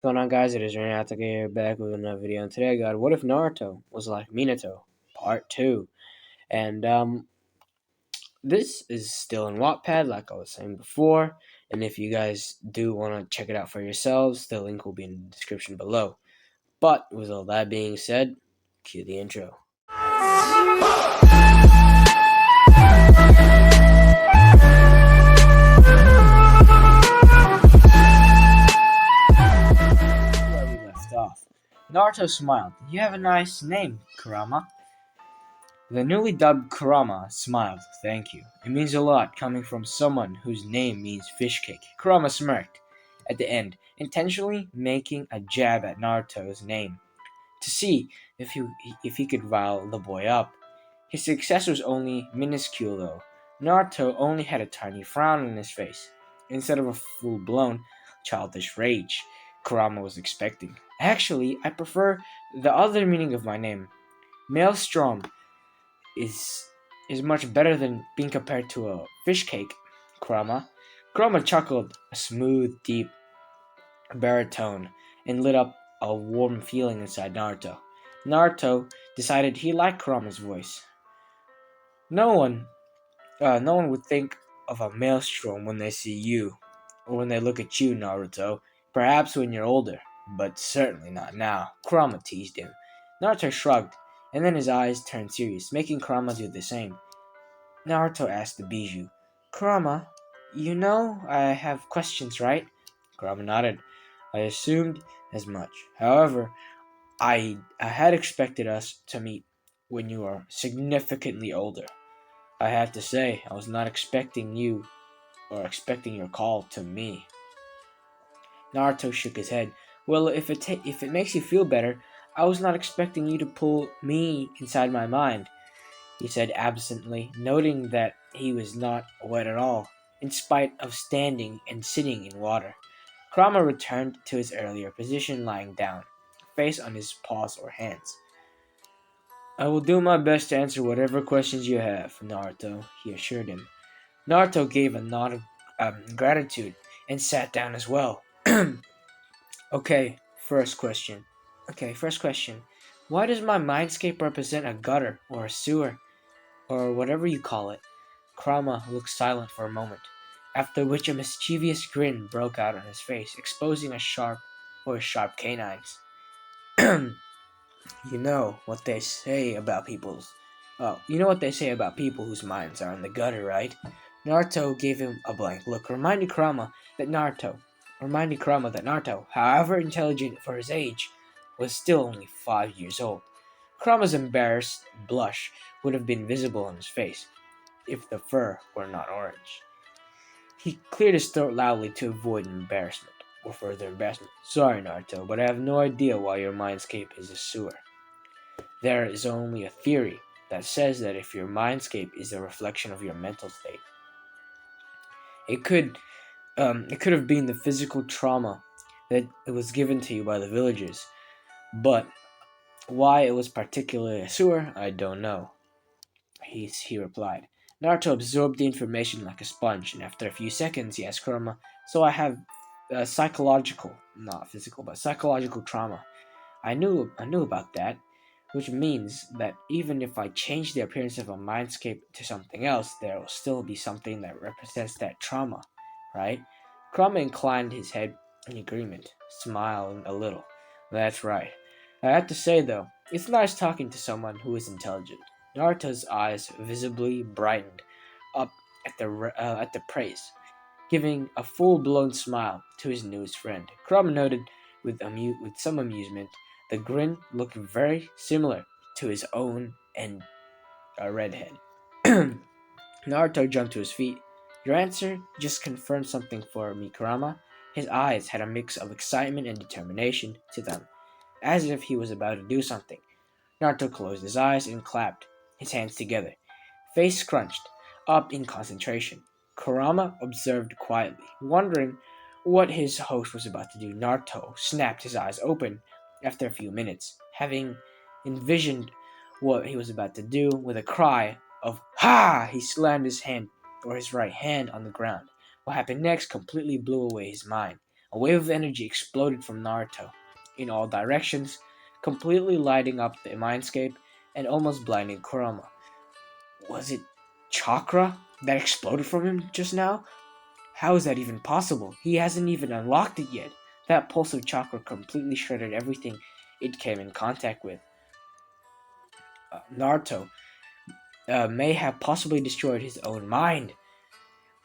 What's going on, guys? It is Rinne-Hatake here, back with another video. And today I got What If Naruto Was Like Minato, Part 2. And this is still in Wattpad, like I was saying before. And if you guys do want to check it out for yourselves, the link will be in the description below. But with all that being said, cue the intro. Where we left off, Naruto smiled. "You have a nice name, Kurama." The newly dubbed Kurama smiled. "Thank you. It means a lot coming from someone whose name means fish cake." Kurama smirked at the end, intentionally making a jab at Naruto's name to see if he could rile the boy up. His success was only minuscule though. Naruto only had a tiny frown on his face, instead of a full-blown childish rage Kurama was expecting. "Actually, I prefer the other meaning of my name. Maelstrom is much better than being compared to a fish cake, Kurama." Kurama chuckled, a smooth, deep baritone, and lit up a warm feeling inside Naruto. Naruto decided he liked Kurama's voice. No one would think of a maelstrom when they see you, or when they look at you, Naruto. Perhaps when you're older, but certainly not now. Kurama teased him. Naruto shrugged, and then his eyes turned serious, making Kurama do the same. Naruto asked the Bijou, "Kurama, you know I have questions, right?" Kurama nodded. "I assumed as much. However, I had expected us to meet when you are significantly older. I have to say, I was not expecting you or expecting your call to me." Naruto shook his head. "Well, if it makes you feel better, I was not expecting you to pull me inside my mind," he said absently, noting that he was not wet at all, in spite of standing and sitting in water. Kurama returned to his earlier position, lying down, face on his paws or hands. "I will do my best to answer whatever questions you have, Naruto," he assured him. Naruto gave a nod of gratitude and sat down as well. Okay, first question. First question. Why does my mindscape represent a gutter or a sewer or whatever you call it?" Kurama looked silent for a moment, after which a mischievous grin broke out on his face, exposing his sharp canines. You know what they say about people whose minds are in the gutter, right?" Naruto gave him a blank look, reminding Kurama that Naruto, however intelligent for his age, was still only 5 years old. Kurama's embarrassed blush would have been visible on his face if the fur were not orange. He cleared his throat loudly to avoid further embarrassment. "Sorry, Naruto, but I have no idea why your mindscape is a sewer. There is only a theory that says that if your mindscape is a reflection of your mental state, it could have been the physical trauma that it was given to you by the villagers, but why it was particularly a sewer, I don't know," he replied. Naruto absorbed the information like a sponge, and after a few seconds, he asked Kurama, "So I have psychological, not physical, but psychological trauma. I knew about that, which means that even if I change the appearance of a mindscape to something else, there will still be something that represents that trauma, right?" Kurama inclined his head in agreement, smiling a little. "That's right. I have to say, though, it's nice talking to someone who is intelligent." Naruto's eyes visibly brightened up at the praise, giving a full-blown smile to his newest friend. Kurama noted with some amusement. The grin looked very similar to his own and a redhead. Naruto jumped to his feet. "Your answer just confirmed something for me, Kurama." His eyes had a mix of excitement and determination to them, as if he was about to do something. Naruto closed his eyes and clapped his hands together, face scrunched up in concentration. Kurama observed quietly, wondering what his host was about to do. Naruto snapped his eyes open after a few minutes, having envisioned what he was about to do. With a cry of "Ha!" he slammed his right hand on the ground. What happened next completely blew away his mind. A wave of energy exploded from Naruto in all directions, completely lighting up the mindscape and almost blinding Kurama. Was it chakra that exploded from him just now? How is that even possible? He hasn't even unlocked it yet. That pulse of chakra completely shredded everything it came in contact with. Naruto may have possibly destroyed his own mind.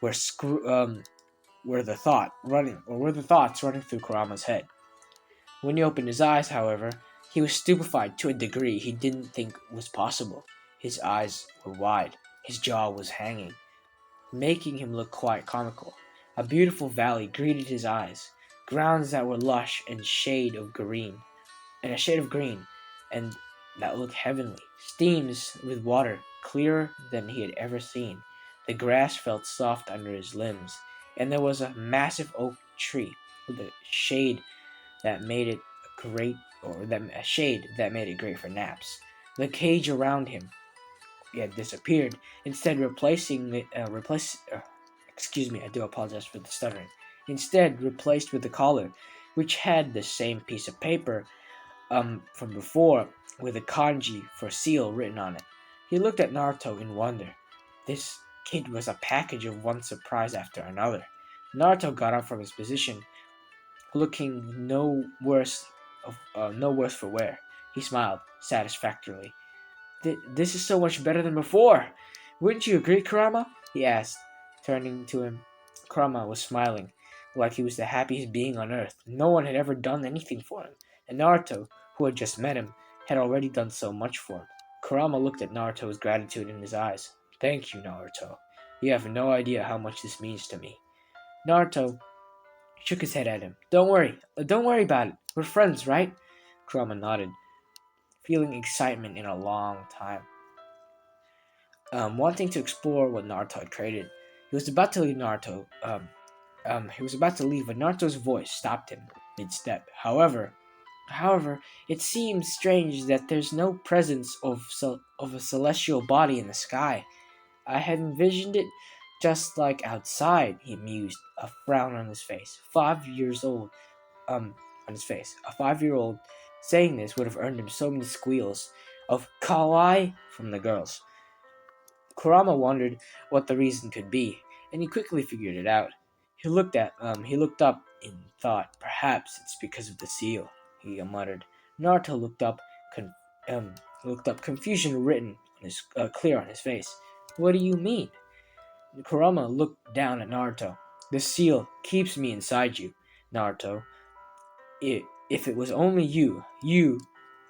Where were the thoughts running through Kurama's head. When he opened his eyes, however, he was stupefied to a degree he didn't think was possible. His eyes were wide, his jaw was hanging, making him look quite comical. A beautiful valley greeted his eyes, grounds that were lush and a shade of green, and that looked heavenly. Streams with water, clearer than he had ever seen. The grass felt soft under his limbs, and there was a massive oak tree with that made it a shade that made it great for naps. The cage around him had disappeared, instead replacing it, excuse me, I do apologize for the stuttering. Instead, replaced with the collar, which had the same piece of paper from before, with a kanji for seal written on it. He looked at Naruto in wonder. This kid was a package of one surprise after another. Naruto got up from his position, looking no worse for wear. He smiled satisfactorily. This is so much better than before. Wouldn't you agree, Kurama? He asked, turning to him. Kurama was smiling, like he was the happiest being on earth. No one had ever done anything for him, and Naruto, who had just met him, had already done so much for him. Kurama looked at Naruto with gratitude in his eyes. Thank you, Naruto. You have no idea how much this means to me. Naruto shook his head at him. Don't worry about it. We're friends, right? Kurama nodded, feeling excitement in a long time. Wanting to explore what Naruto had created, he was about to leave but Naruto's voice stopped him mid-step. However, it seems strange that there's no presence of a celestial body in the sky. I had envisioned it just like outside, he mused, a frown on his face. 5 years old, on his face. A 5-year-old saying this would have earned him so many squeals of kawaii from the girls. Kurama wondered what the reason could be, and he quickly figured it out. He looked up in thought. Perhaps it's because of the seal, he muttered. Naruto looked up, confusion written clear on his face. What do you mean? Kurama looked down at Naruto. The seal keeps me inside you, Naruto. If it was only you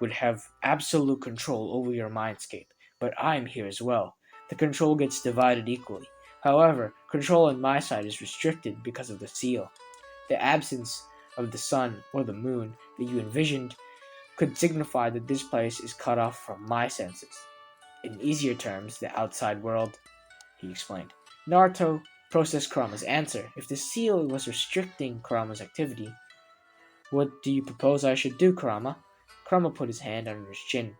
would have absolute control over your mindscape. But I'm here as well. The control gets divided equally. However, control on my side is restricted because of the seal. The absence of the sun or the moon that you envisioned could signify that this place is cut off from my senses. In easier terms, the outside world, he explained. Naruto processed Kurama's answer. If the seal was restricting Kurama's activity, what do you propose I should do, Kurama? Kurama put his hand under his chin.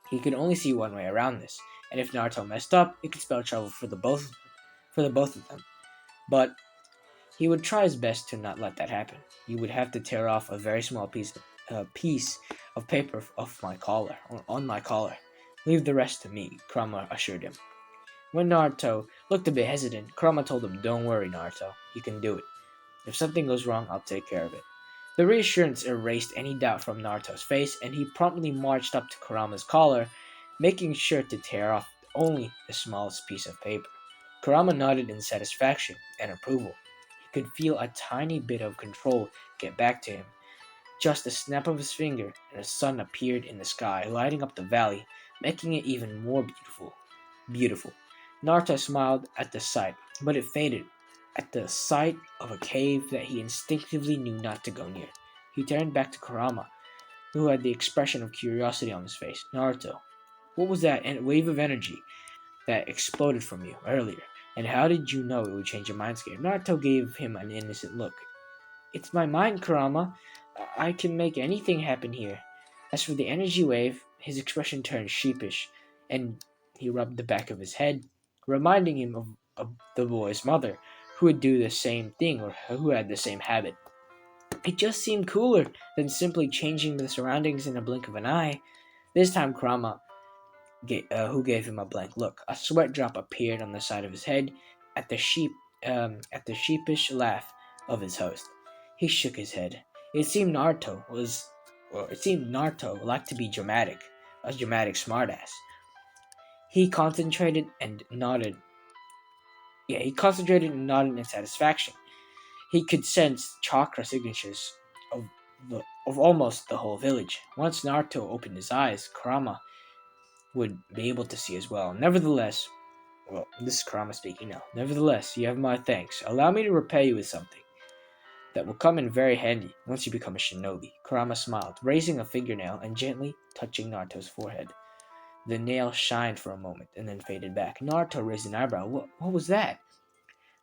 He could only see one way around this, and if Naruto messed up, it could spell trouble for the both of them. But he would try his best to not let that happen. He would have to tear off a very small piece of paper off my collar, or on my collar. Leave the rest to me, Kurama assured him. When Naruto looked a bit hesitant, Kurama told him, Don't worry, Naruto. You can do it. If something goes wrong, I'll take care of it. The reassurance erased any doubt from Naruto's face, and he promptly marched up to Kurama's collar, making sure to tear off only the smallest piece of paper. Kurama nodded in satisfaction and approval. He could feel a tiny bit of control get back to him. Just a snap of his finger, and the sun appeared in the sky, lighting up the valley, making it even more beautiful. Naruto smiled at the sight, but it faded at the sight of a cave that he instinctively knew not to go near. He turned back to Kurama, who had the expression of curiosity on his face. Naruto, what was that wave of energy that exploded from you earlier, and how did you know it would change your mindscape? Naruto gave him an innocent look. It's my mind, Kurama. I can make anything happen here. As for the energy wave, his expression turned sheepish, and he rubbed the back of his head, reminding him of the boy's mother, who would do the same thing or who had the same habit. It just seemed cooler than simply changing the surroundings in a blink of an eye. This time, who gave him a blank look. A sweat drop appeared on the side of his head at the sheepish laugh of his host. He shook his head. It seemed Naruto liked to be dramatic, a dramatic smartass. He concentrated and nodded. Yeah, he concentrated and nodded in satisfaction. He could sense chakra signatures of of almost the whole village. Once Naruto opened his eyes, Kurama would be able to see as well. Nevertheless, well, this is Kurama speaking now. Nevertheless, you have my thanks. Allow me to repay you with something that will come in very handy once you become a shinobi. Kurama smiled, raising a fingernail and gently touching Naruto's forehead. The nail shined for a moment and then faded back. Naruto raised an eyebrow. What was that?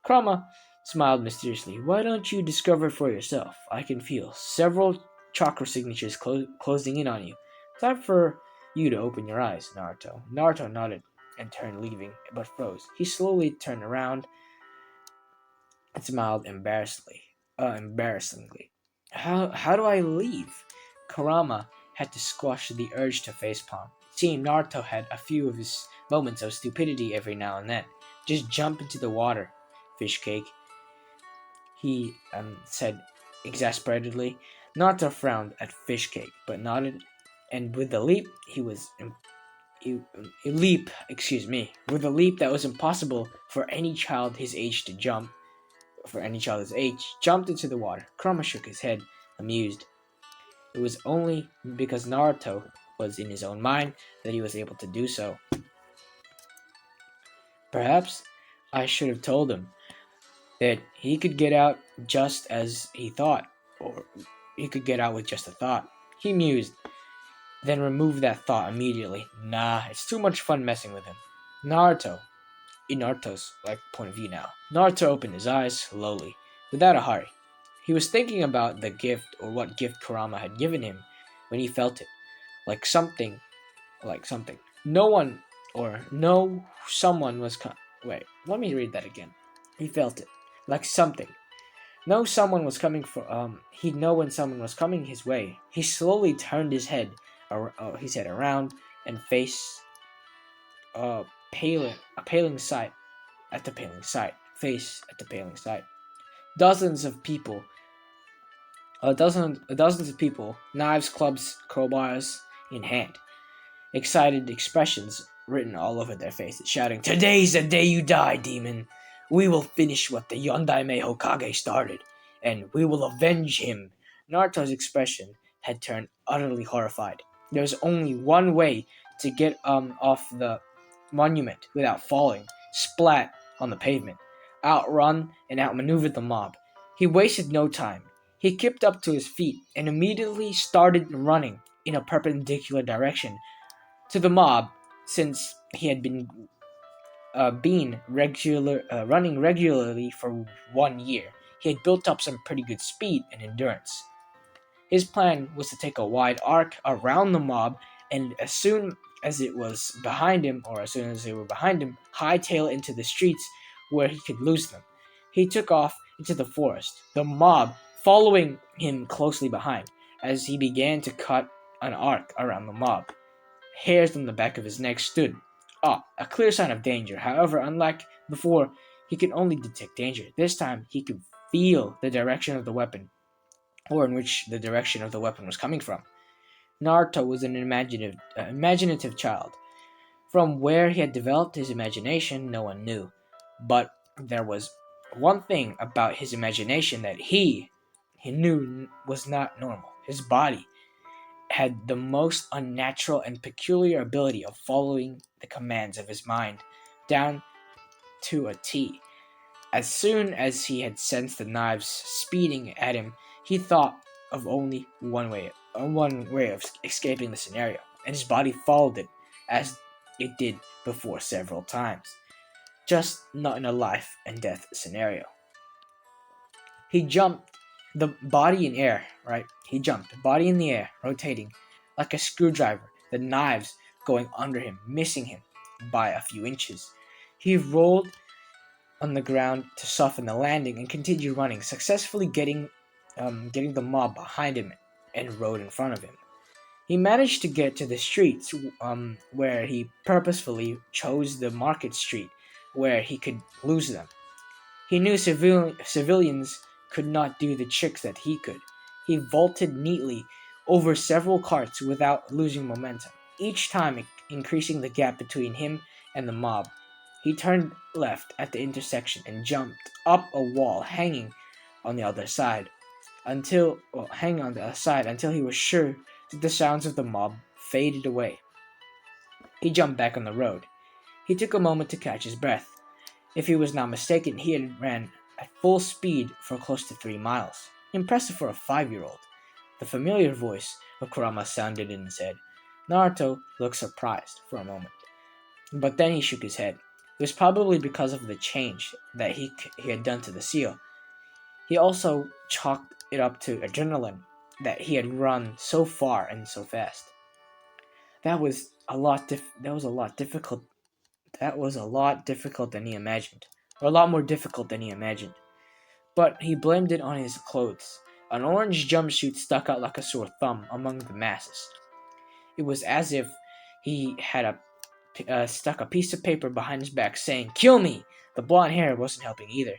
Kurama smiled mysteriously. Why don't you discover it for yourself? I can feel several chakra signatures closing in on you. Time for you to open your eyes, Naruto. Naruto nodded and turned, leaving, but froze. He slowly turned around and smiled embarrassingly. How do I leave? Kurama had to squash the urge to facepalm. It seemed Naruto had a few of his moments of stupidity every now and then. Just jump into the water, fish cake, he said exasperately. Naruto frowned at fish cake, but nodded, and with a leap, with a leap that was impossible for any child his age to jump, jumped into the water. Kurama shook his head, amused. It was only because Naruto was in his own mind that he was able to do so. Perhaps I should have told him that he could get out just as he thought, or he could get out with just a thought. He mused, then removed that thought immediately. Nah, it's too much fun messing with him. Naruto, in Naruto's point of view now, Naruto opened his eyes slowly, without a hurry. He was thinking about the gift or what gift Kurama had given him when he felt it, like something. No one or no someone was. Wait, let me read that again. He felt it, like something. No, someone was coming for. He'd know when someone was coming his way. He slowly turned his head around and faced a paling sight at the paling sight. Face at the paling sight. Dozens of people, dozens of people, knives, clubs, crowbars in hand, excited expressions written all over their faces, shouting, "Today's the day you die, demon! We will finish what the Yondaime Hokage started, and we will avenge him." Naruto's expression had turned utterly horrified. There was only one way to get off the monument without falling, splat on the pavement, outrun and outmaneuver the mob. He wasted no time. He kicked up to his feet and immediately started running in a perpendicular direction to the mob, since he had been running regularly for 1 year. He had built up some pretty good speed and endurance. His plan was to take a wide arc around the mob, and as soon as they were behind him, hightail into the streets where he could lose them. He took off into the forest, the mob following him closely behind, as he began to cut an arc around the mob. Hairs on the back of his neck stood up, a clear sign of danger. However, unlike before, he could only detect danger. This time, he could feel the direction of the weapon, or in which the direction of the weapon was coming from. Naruto was an imaginative child. From where he had developed his imagination, no one knew. But there was one thing about his imagination that he knew was not normal. His body had the most unnatural and peculiar ability of following the commands of his mind down to a T. As soon as he had sensed the knives speeding at him, he thought of only one way of escaping the scenario, and his body followed it as it did before several times, just not in a life and death scenario. He jumped, the body in air, right? He jumped, body in the air, rotating like a screwdriver, the knives going under him, missing him by a few inches. He rolled on the ground to soften the landing and continued running, successfully getting getting the mob behind him and rode in front of him. He managed to get to the streets, where he purposefully chose the market street where he could lose them. He knew civilians could not do the tricks that he could. He vaulted neatly over several carts without losing momentum, each time increasing the gap between him and the mob. He turned left at the intersection and jumped up a wall on the other side hanging on the other side until he was sure that the sounds of the mob faded away. He jumped back on the road. He took a moment to catch his breath. If he was not mistaken, he had ran at full speed for close to 3 miles. Impressive for a 5-year-old. The familiar voice of Kurama sounded in his head. Naruto looked surprised for a moment, but then he shook his head. It was probably because of the change that he had done to the seal. He also chalked it up to adrenaline that he had run so far and so fast. That was a lot. That was a lot difficult. That was a lot difficult than he imagined, or a lot more difficult than he imagined. But he blamed it on his clothes. An orange jumpsuit stuck out like a sore thumb among the masses. It was as if he had stuck a piece of paper behind his back saying, "Kill me!" The blonde hair wasn't helping either.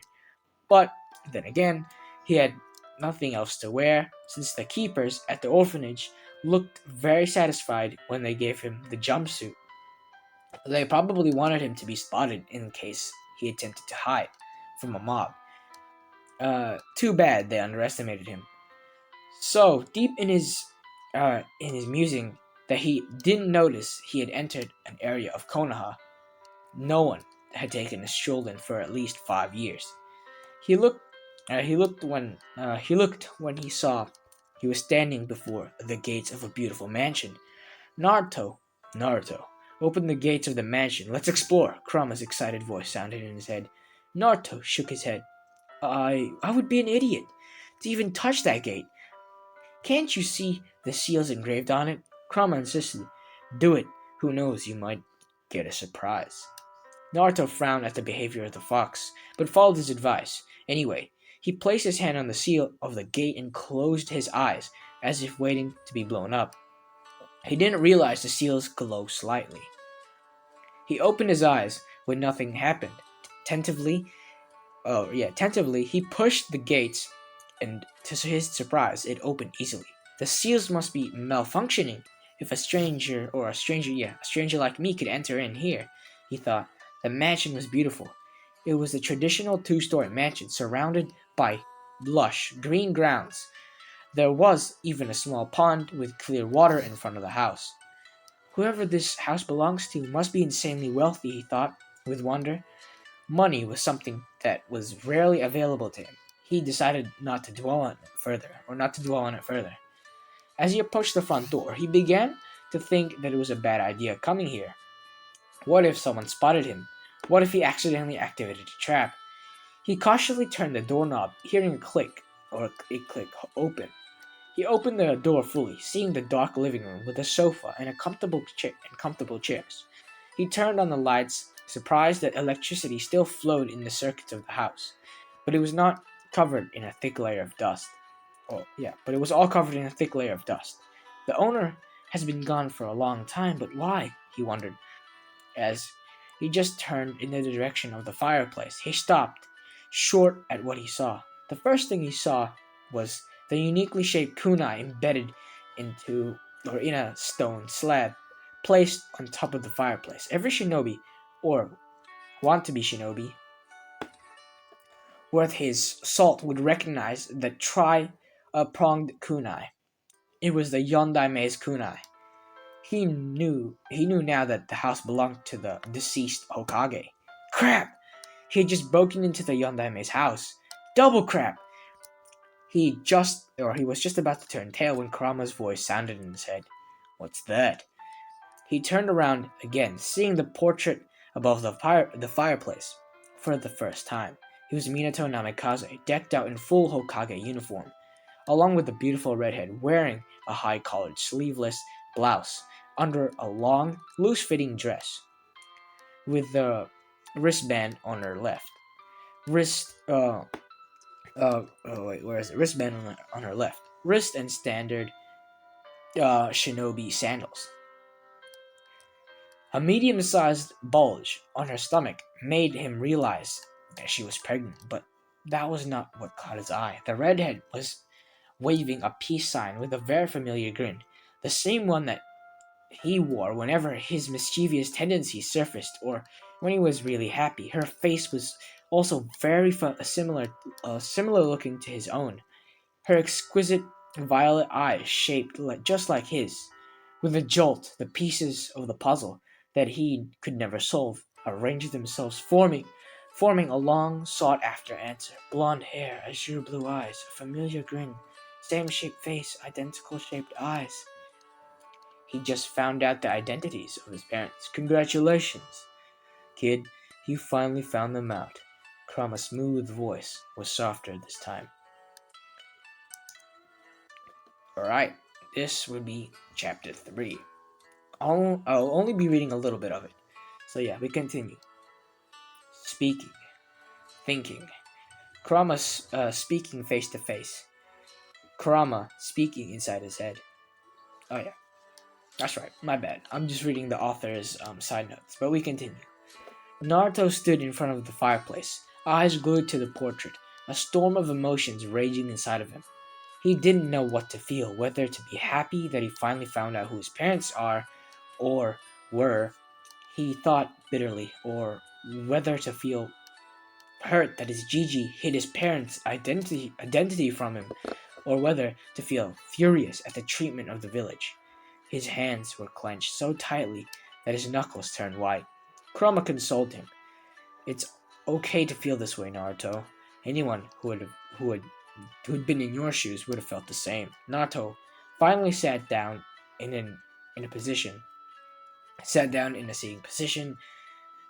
But then again, he had nothing else to wear, since the keepers at the orphanage looked very satisfied when they gave him the jumpsuit. They probably wanted him to be spotted in case he attempted to hide from a mob. Too bad they underestimated him. So deep in his musing that he didn't notice he had entered an area of Konoha no one had taken a stroll in for at least 5 years. He looked. He looked when he saw he was standing before the gates of a beautiful mansion. Naruto, open the gates of the mansion. Let's explore. Kurama's excited voice sounded in his head. Naruto shook his head. I would be an idiot to even touch that gate. Can't you see the seals engraved on it? Kurama insisted. Do it. Who knows? You might get a surprise. Naruto frowned at the behavior of the fox, but followed his advice. Anyway, he placed his hand on the seal of the gate and closed his eyes, as if waiting to be blown up. He didn't realize the seals glow slightly. He opened his eyes when nothing happened. Tentatively, he pushed the gates, and to his surprise, it opened easily. The seals must be malfunctioning. If a stranger like me could enter in here, he thought. The mansion was beautiful. It was a traditional 2-story mansion surrounded by lush green grounds. There was even a small pond with clear water in front of the house. Whoever this house belongs to must be insanely wealthy, he thought, with wonder. Money was something that was rarely available to him. He decided not to dwell on it further. As he approached the front door, he began to think that it was a bad idea coming here. What if someone spotted him? What if he accidentally activated a trap? He cautiously turned the doorknob, hearing a click open. He opened the door fully, seeing the dark living room with a sofa and comfortable chairs. He turned on the lights, surprised that electricity still flowed in the circuits of the house, but it was not covered in a thick layer of dust. But it was all covered in a thick layer of dust. The owner has been gone for a long time, but why? He wondered. As he just turned in the direction of the fireplace, he stopped, short at what he saw. The first thing he saw was the uniquely shaped kunai embedded in a stone slab, placed on top of the fireplace. Every shinobi, or want-to-be shinobi, worth his salt would recognize the tri-pronged kunai. It was the Yondaime's kunai. He knew now that the house belonged to the deceased Hokage. Crap! He had just broken into the Yondaime's house. Double crap! He was just about to turn tail when Kurama's voice sounded in his head. What's that? He turned around again, seeing the portrait above the fireplace for the first time. It was Minato Namikaze, decked out in full Hokage uniform, along with the beautiful redhead wearing a high-collared sleeveless blouse under a long, loose-fitting dress, with the wristband on her left wrist Oh wait, where is it? Wristband on her left. Wrist and standard shinobi sandals. A medium-sized bulge on her stomach made him realize that she was pregnant, but that was not what caught his eye. The redhead was waving a peace sign with a very familiar grin, the same one that he wore whenever his mischievous tendencies surfaced or when he was really happy. Her face was also very similar looking to his own. Her exquisite violet eyes shaped just like his. With a jolt, the pieces of the puzzle that he could never solve arranged themselves, forming a long sought-after answer. Blonde hair, azure blue eyes, a familiar grin, same shaped face, identical shaped eyes. He just found out the identities of his parents. Congratulations, kid. You finally found them out. Krama's smooth voice was softer this time. Alright, this would be chapter 3. I'll only be reading a little bit of it. So yeah, we continue. Speaking. Thinking. Krama speaking face to face. Krama speaking inside his head. Oh yeah, that's right. My bad. I'm just reading the author's side notes. But we continue. Naruto stood in front of the fireplace, eyes glued to the portrait, a storm of emotions raging inside of him. He didn't know what to feel, whether to be happy that he finally found out who his parents are or were, he thought bitterly, or whether to feel hurt that his Gigi hid his parents' identity from him, or whether to feel furious at the treatment of the village. His hands were clenched so tightly that his knuckles turned white. Kurama consoled him. It's okay to feel this way, Naruto. Anyone who had been in your shoes would have felt the same. Naruto finally in a position, sat down in a sitting position,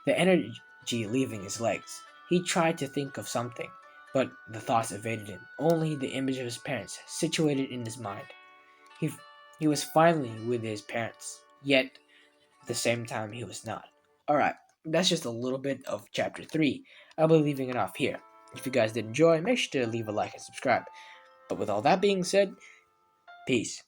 the energy leaving his legs. He tried to think of something, but the thoughts evaded him. Only the image of his parents situated in his mind. He, he was finally with his parents, yet at the same time he was not. Alright, that's just a little bit of chapter 3. I'll be leaving it off here. If you guys did enjoy, make sure to leave a like and subscribe. But with all that being said, peace.